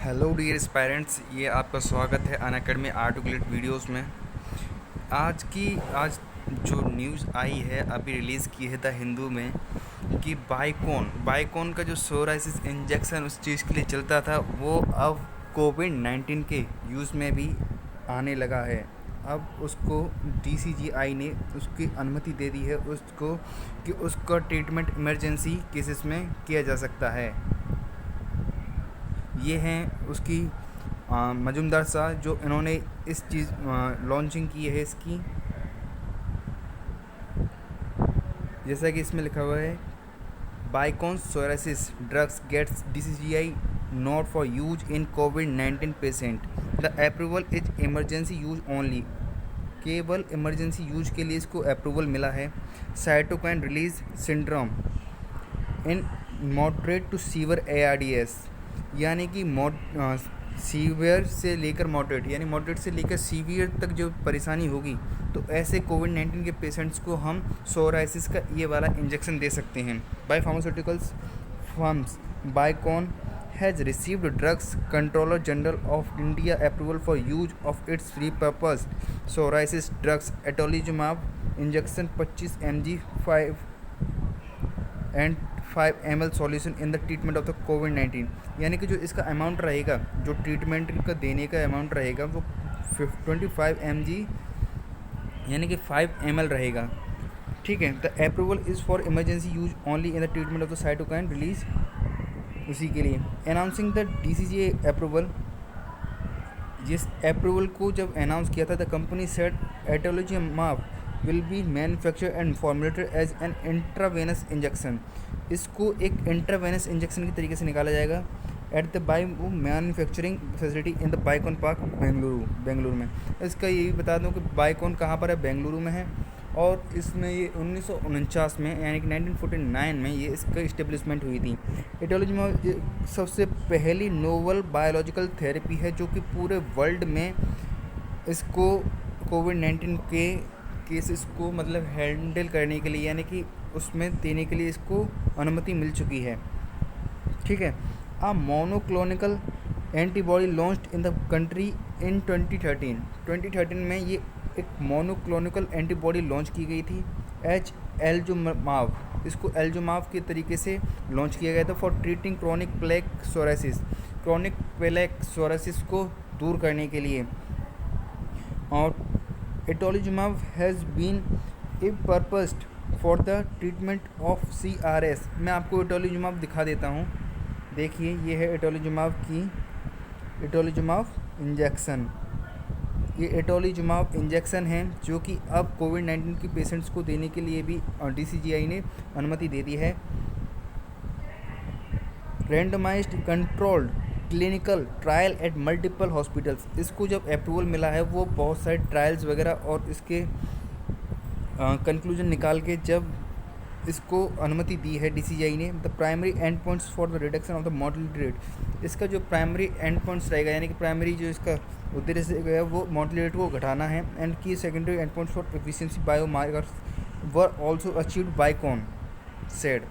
Hello dear aspirants, ये आपका स्वागत है अनअकैडमी आर्टिकुलेट वीडियोस में। आज जो न्यूज़ आई है, अभी रिलीज़ की है द हिंदू में, कि बाइकॉन का जो सोराइसिस इंजेक्शन उस चीज़ के लिए चलता था, वो अब कोविड-19 के यूज़ में भी आने लगा है। अब उसको DCGI ने उसकी अनुमति दे दी है उसको कि उसका ट्रीटमेंट इमरजेंसी केसेस में किया जा सकता है। ये हैं उसकी मजुमदार साहब, जो इन्होंने इस चीज़ लॉन्चिंग की है इसकी। जैसा कि इसमें लिखा हुआ है, Biocon psoriasis drugs gets DCGI not for use in कोविड-19 patient, the approval is emergency use only. केवल इमरजेंसी यूज के लिए इसको अप्रूवल मिला है। Cytokine release syndrome in moderate to severe ARDS, यानी कि सीवियर से लेकर मॉडरेट, यानी मॉडरेट से लेकर सीवियर तक जो परेशानी होगी, तो ऐसे कोविड-19 के पेशेंट्स को हम सोराइसिस का ये वाला इंजेक्शन दे सकते हैं। By pharmaceuticals firms Biocon has received drugs controller general of India approval for use of its free purpose psoriasis drugs itolizumab injection 25 mg 5 ml solution in the treatment of the कोविड-19, यानी कि जो इसका अमाउंट रहेगा, जो ट्रीटमेंट का देने का अमाउंट रहेगा, वो 25 mg यानी कि 5 ml रहेगा। ठीक है। The approval is for emergency use only in the treatment of the cytokine release, उसी के लिए अनाउंसिंग द DCGI अप्रूवल। जिस अप्रूवल को जब अनाउंस किया था, the company said itolizumab will be manufacture and formulated as an intravenous injection. इसको एक इंट्रावेनस इंजेक्शन के तरीके से निकाला जाएगा at the bio manufacturing facility in the Biocon park Bengaluru में। इसका ये बता दूं कि बाइकॉन कहाँ पर है, बेंगलुरु में है, और इसमें ये 1949 में, यानी कि 1949 में ये इसका इस्टेब्लिशमेंट हुई थी। एटोलिजुमाब सबसे पहली नोवल बायोलॉजिकल थेरेपी है जो कि पूरे वर्ल्ड में इसको कोविड-19 के केसेस को मतलब हैंडल करने के लिए, यानी कि उसमें देने के लिए इसको अनुमति मिल चुकी है। ठीक है। A monoclonal antibody launched in the country in 2013 में ये एक मोनोक्लोनिकल एंटीबॉडी लॉन्च की गई थी, एल्जुमाब। इसको एल्जुमाब के तरीके से लॉन्च किया गया था for treating chronic plaque psoriasis, chronic plaque psoriasis को दूर करने के लिए। और itolizumab has been repurposed for the treatment of CRS। मैं आपको एटोलिजुमाब दिखा देता हूँ। देखिए, ये है एटोलिजुमाब इंजेक्शन। ये एटोलिजुमाब इंजेक्शन है जो कि अब कोविड-19 के पेशेंट्स को देने के लिए भी DCGI ने अनुमति दे दी है। Randomized controlled clinical trial at multiple hospitals. इसको जब अप्रूवल मिला है, वो बहुत सारे ट्रायल्स वगैरह और इसके कंक्लूजन निकाल के जब इसको अनुमति दी है DCGI ने। The primary and points for the reduction of the mortality rate. इसका जो प्राइमरी एंड पॉइंट्स रहेगा, यानी कि प्राइमरी जो इसका उद्देश्य है वो मोर्टेलिटी रेट को घटाना है। And key secondary end points for efficiency biomarkers were also achieved Biocon said.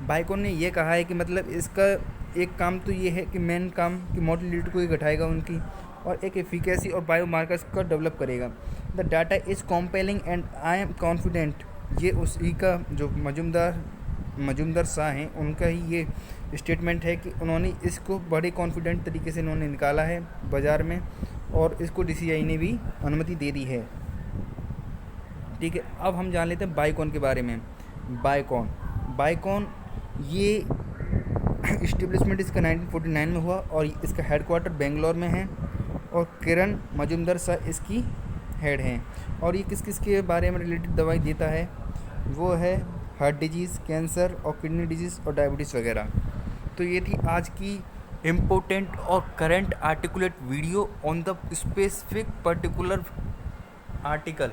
Biocon ने ये कहा है कि मतलब इसका एक काम तो ये है कि मेन काम कि मोर्टेलिटी को ही घटाएगा उनकी, और एक एफिकेसी और बायोमार्कर्स का डेवलप करेगा। The data is compelling and I am confident. ये उसी का जो मजुमदार शाह हैं, उनका ही ये स्टेटमेंट है कि उन्होंने इसको बड़े कॉन्फिडेंट तरीके से इन्होंने निकाला है बाज़ार में, और इसको DCGI ने भी अनुमति दे दी है। ठीक है। अब हम जान लेते हैं बाइकॉन के बारे में। बाइकॉन ये इस्टेब्लिशमेंट इसका 1949 में हुआ, और इसका हेडक्वार्टर बेंगलोर में है, और किरण मजुमदार शाह इसकी हेड हैं। और ये किस किस के बारे में रिलेटेड दवाई देता है, वो है हार्ट डिजीज़, कैंसर और किडनी डिजीज़ और डायबिटीज़ वगैरह। तो ये थी आज की इम्पोर्टेंट और current articulate video on the specific particular article.